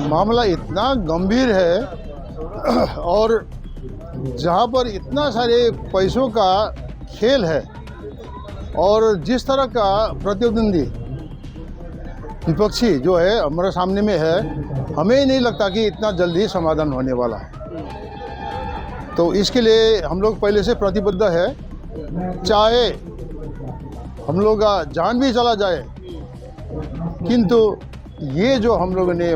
मामला इतना गंभीर है और जहाँ पर इतना सारे पैसों का खेल है और जिस तरह का प्रतिद्वंदी विपक्षी जो है हमारे सामने में है, हमें नहीं लगता कि इतना जल्दी समाधान होने वाला है। तो इसके लिए हम लोग पहले से प्रतिबद्ध है, चाहे हम लोग का जान भी चला जाए, किंतु ये जो हम लोगों ने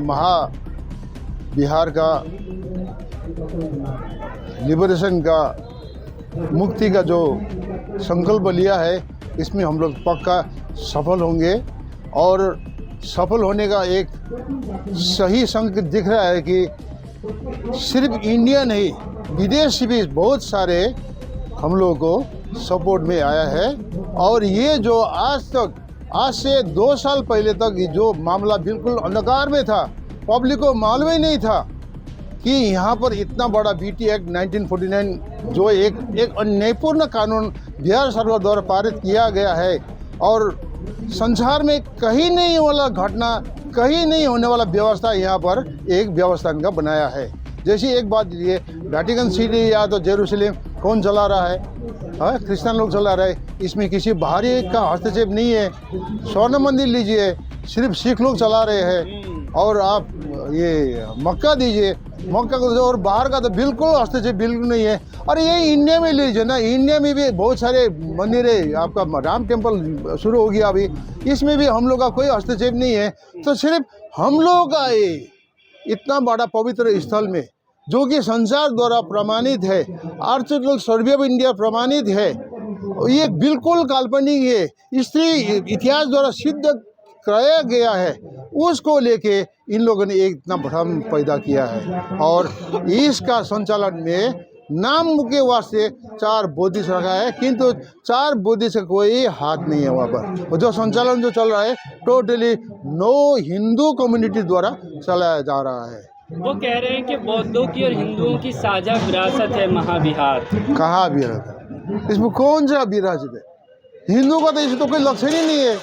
बिहार का लिबरेशन का मुक्ति का जो संकल्प लिया है, इसमें हम लोग पक्का सफल होंगे। और सफल होने का एक सही संकेत दिख रहा है कि सिर्फ इंडिया नहीं, विदेश से भी बहुत सारे हम लोगों को सपोर्ट में आया है। और ये जो आज से 2 साल पहले तक जो मामला बिल्कुल अंधकार में था, पब्लिक को मालूम ही नहीं था कि यहाँ पर इतना बड़ा बीटी एक्ट 1949 जो एक अन्यायपूर्ण कानून बिहार सरकार द्वारा पारित किया गया है और संसार में कहीं नहीं वाला घटना, कहीं नहीं होने वाला व्यवस्था यहाँ पर एक व्यवस्था का बनाया है। जैसे एक बात ये वेटिकन सिटी या तो जेरूसलम कौन चला रहा है? क्रिश्चियन लोग चला रहे हैं। इसमें किसी बाहरी का हस्तक्षेप नहीं है। स्वर्ण मंदिर लीजिए, सिर्फ सिख लोग चला रहे हैं। और आप ये मक्का दीजिए, मक्का को और बाहर का तो बिल्कुल हस्तक्षेप बिल्कुल नहीं है। और ये इंडिया में लीजिए ना, इंडिया में भी बहुत सारे मंदिर है। आपका राम टेम्पल शुरू हो गया अभी, इसमें भी हम लोग का कोई हस्तक्षेप नहीं है। तो सिर्फ हम लोग का ये इतना बड़ा पवित्र स्थल में जो कि संसार द्वारा प्रमाणित है, आर्कियोलॉजिकल सर्वे ऑफ इंडिया प्रमाणित है, ये बिल्कुल काल्पनिक है, इसलिए इतिहास द्वारा सिद्ध कराया गया है, उसको लेके इन लोगों ने एक इतना भ्रम पैदा किया है। और इसका संचालन में नाम के वास्ते 4 बुद्धिस्ट रखा है, किंतु 4 बुद्धिस्ट का कोई हाथ नहीं है वहाँ पर। और जो संचालन जो चल रहा है टोटली नो हिंदू कम्युनिटी द्वारा चलाया जा रहा है। वो कह रहे हैं कि बौद्धों की और हिंदुओं की साझा विरासत है महाविहार। कहाँ विरासत? इसमें कौन सा विरासत है? हिंदू का तो इसमें तो कोई लक्षण ही नहीं है।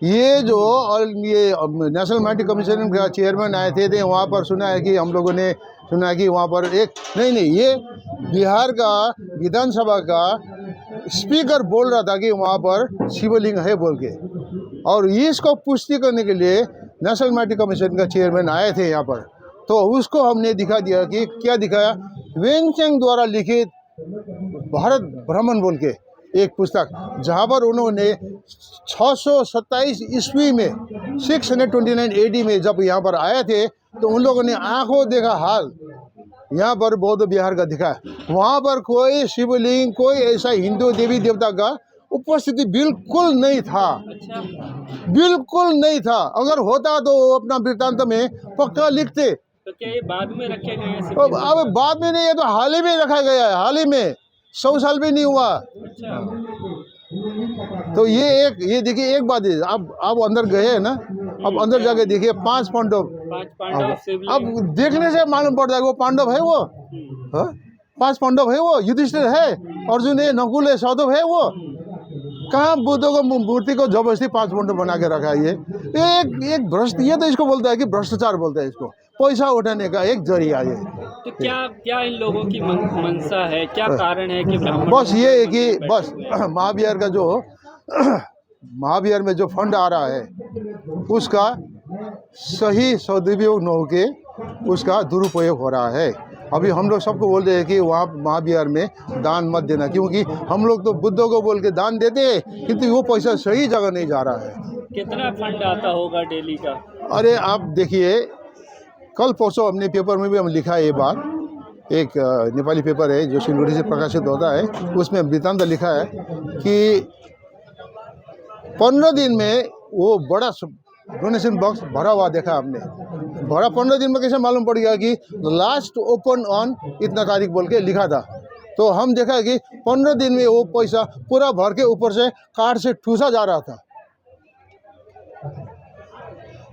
ये जो और ये नेशनल माइनॉरिटी कमीशन का चेयरमैन आए थे वहाँ पर सुना है कि हम लोगों ने सुना है कि वहाँ पर एक नहीं ये बिहार का विधानसभा का स्पीकर बोल रहा था कि वहाँ पर शिवलिंग है बोल के। और इसको पुष्टि करने के लिए नेशनल माइनॉरिटी कमीशन का चेयरमैन आए थे यहाँ पर, तो उसको हमने दिखा दिया कि क्या दिखाया, वेंचेंग द्वारा लिखित भारत भ्रमण बोल के एक पुस्तक, जहाँ पर उन्होंने 627 ईस्वी में 629 AD में जब यहाँ पर आए थे, तो उन लोगों ने आंखों देखा हाल यहाँ पर बौद्ध बिहार का दिखा। वहाँ पर कोई शिवलिंग, कोई ऐसा हिंदू देवी देवता का उपस्थिति बिल्कुल नहीं था। बिल्कुल नहीं था। अगर होता तो अपना वृत्तांत में पक्का लिखते। तो क्या ये बाद में रखे गए हैं? अब बाद में नहीं, ये तो हाल ही में रखा गया है, हाल ही में 100 साल भी नहीं हुआ। अच्छा। तो ये देखिए एक बात है, अब अंदर गए हैं ना, अब अंदर जाके देखिए 5 पांडव। अब देखने से मालूम पड़ता है वो पांडव है, वो 5 पांडव है, वो युधिष्ठिर है, अर्जुन है, नकुल है, सहदेव है। वो कहाँ बुद्ध को मूर्ति को जबरदस्ती 5 पांडव बना के रखा है? ये एक भ्रष्ट, ये तो इसको बोलता है कि भ्रष्टाचार बोलता है इसको, पैसा उठाने का एक जरिया है। तो क्या इन लोगों की मंशा है, क्या कारण है कि बस ये है कि बस महाविहार का जो महाविहार में जो फंड आ रहा है उसका सही सदुपयोग न होके उसका दुरुपयोग हो रहा है। अभी हम लोग सबको बोल रहे हैं कि वहाँ महाविहार में दान मत देना, क्योंकि हम लोग तो बुद्धों को बोल के दान देते हैं, किंतु वो पैसा सही जगह नहीं जा रहा है। कितना फंड आता होगा डेली का? अरे आप देखिए, कल परसों हमने पेपर में भी हम लिखा है ये बात, एक नेपाली पेपर है जो सिलगुड़ी से प्रकाशित होता है, उसमें वृत्तांत लिखा है कि 15 दिन में वो बड़ा डोनेशन बॉक्स भरा हुआ देखा हमने। भरा 15 दिन में कैसे मालूम पड़ गया कि लास्ट ओपन ऑन इतना तारीख बोल के लिखा था। तो हम देखा कि 15 दिन में वो पैसा पूरा भर के ऊपर से कार्ड से ठूसा जा रहा था।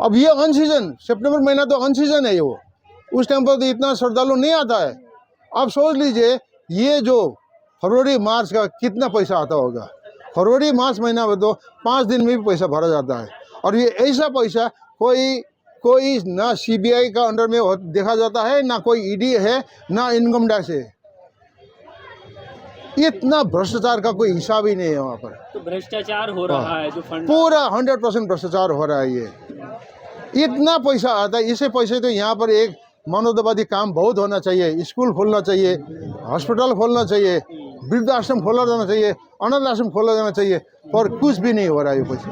अब ये अन सीजन, सितंबर महीना तो अन सीजन है, वो उस टाइम पर तो इतना श्रद्धालु नहीं आता है। आप सोच लीजिए ये जो फरवरी मार्च का कितना पैसा आता होगा। फरवरी मार्च महीना में तो 5 दिन में भी पैसा भरा जाता है। और ये ऐसा पैसा कोई कोई ना सीबीआई का अंडर में देखा जाता है, ना कोई ईडी है, ना इनकम टैक्स है। इतना भ्रष्टाचार का कोई हिसाब ही नहीं है वहाँ पर। तो भ्रष्टाचार हो रहा है जो फंड पूरा 100% भ्रष्टाचार हो रहा है। ये इतना पैसा आता है, इसे पैसे तो यहाँ पर एक मानवतावादी काम बहुत होना चाहिए। स्कूल खोलना चाहिए, हॉस्पिटल खोलना चाहिए, वृद्ध आश्रम खोला जाना चाहिए, अनाथ आश्रम खोला जाना चाहिए, पर कुछ भी नहीं हो रहा है ये पैसा।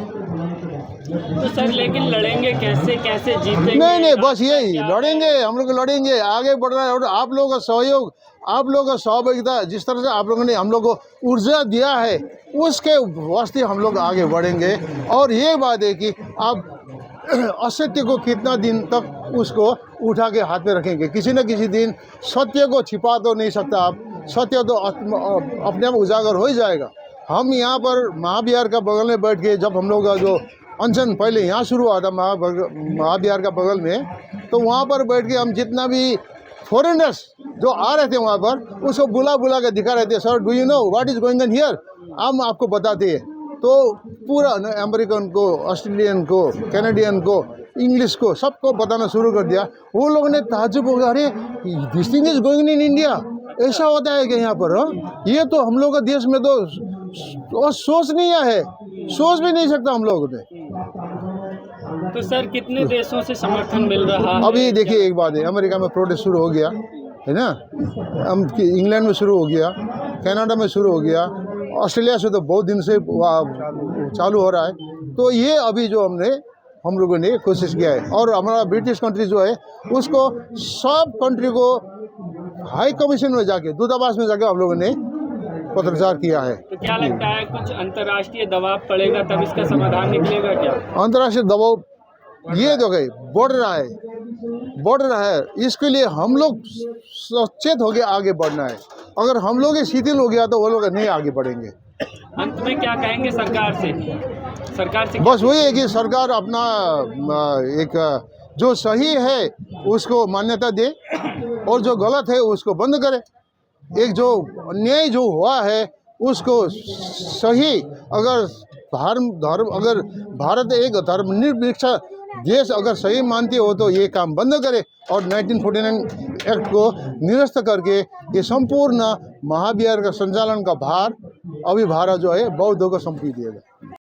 तो सर लेकिन लड़ेंगे कैसे, कैसे जीतेंगे? नहीं, बस यही लड़ेंगे, हम लोग लड़ेंगे, आगे बढ़ रहा है। और आप लोगों का सहयोग, आप लोगों का सहभागिता, जिस तरह से आप लोगों ने हम लोग को ऊर्जा दिया है, उसके वास्ते हम लोग आगे बढ़ेंगे। और ये बात है कि आप असत्य को कितना दिन तक उसको उठा के हाथ में रखेंगे? किसी न किसी दिन सत्य को छिपा तो नहीं सकता आप, सत्य तो अपने आप उजागर हो ही जाएगा। हम यहाँ पर महाविहार का बगल में बैठ के, जब हम लोग का जो अनशन पहले यहाँ शुरू हुआ था महाविहार का बगल में, तो वहाँ पर बैठ के हम जितना भी फॉरेनर्स जो आ रहे थे वहाँ पर, उसको बुला के दिखा रहे थे, sir do you know what is going on here, हम आपको बताते हैं। तो पूरा अमेरिकन को, ऑस्ट्रेलियन को, कैनेडियन को, इंग्लिश को, सबको बताना शुरू कर दिया। वो लोगों ने ताज्जुब हो गया, अरे this thing is going in India, ऐसा होता है क्या यहाँ पर? ये तो हम लोग का देश में तो सोच नहीं है, सोच भी नहीं सकता हम लोग ने। तो सर कितने देशों से समर्थन मिल रहा है? अभी देखिए एक बात है, अमेरिका में प्रोटेस्ट शुरू हो गया है ना, इंग्लैंड में शुरू हो गया, कनाडा में शुरू हो गया, ऑस्ट्रेलिया से तो बहुत दिन से चालू हो रहा है। तो ये अभी जो हम लोगों ने कोशिश किया है, और हमारा ब्रिटिश कंट्री जो है उसको सब कंट्री को हाई कमीशन में जाके, दूतावास में जाके हम लोगों ने पत्रचार किया है। तो क्या लगता है कुछ अंतर्राष्ट्रीय दबाव पड़ेगा तब इसका समाधान निकलेगा क्या? अंतर्राष्ट्रीय दबाव ये जो है बढ़ रहा है, इसके लिए हम लोग सचेत होकर आगे बढ़ना है। अगर हम लोग शिथिल हो गया तो वो लोग नहीं आगे बढ़ेंगे। अंत में क्या कहेंगे सरकार से? बस वही है कि सरकार अपना एक जो सही है उसको मान्यता दे, और जो गलत है उसको बंद करे। एक जो अन्याय जो हुआ है उसको सही, अगर अगर भारत एक धर्मनिरपेक्ष देश अगर सही मानती हो तो ये काम बंद करे, और 1949 एक्ट को निरस्त करके ये संपूर्ण महाविहार का संचालन का भार अभी भारत जो है बौद्धों को सौंपी दिया जाए।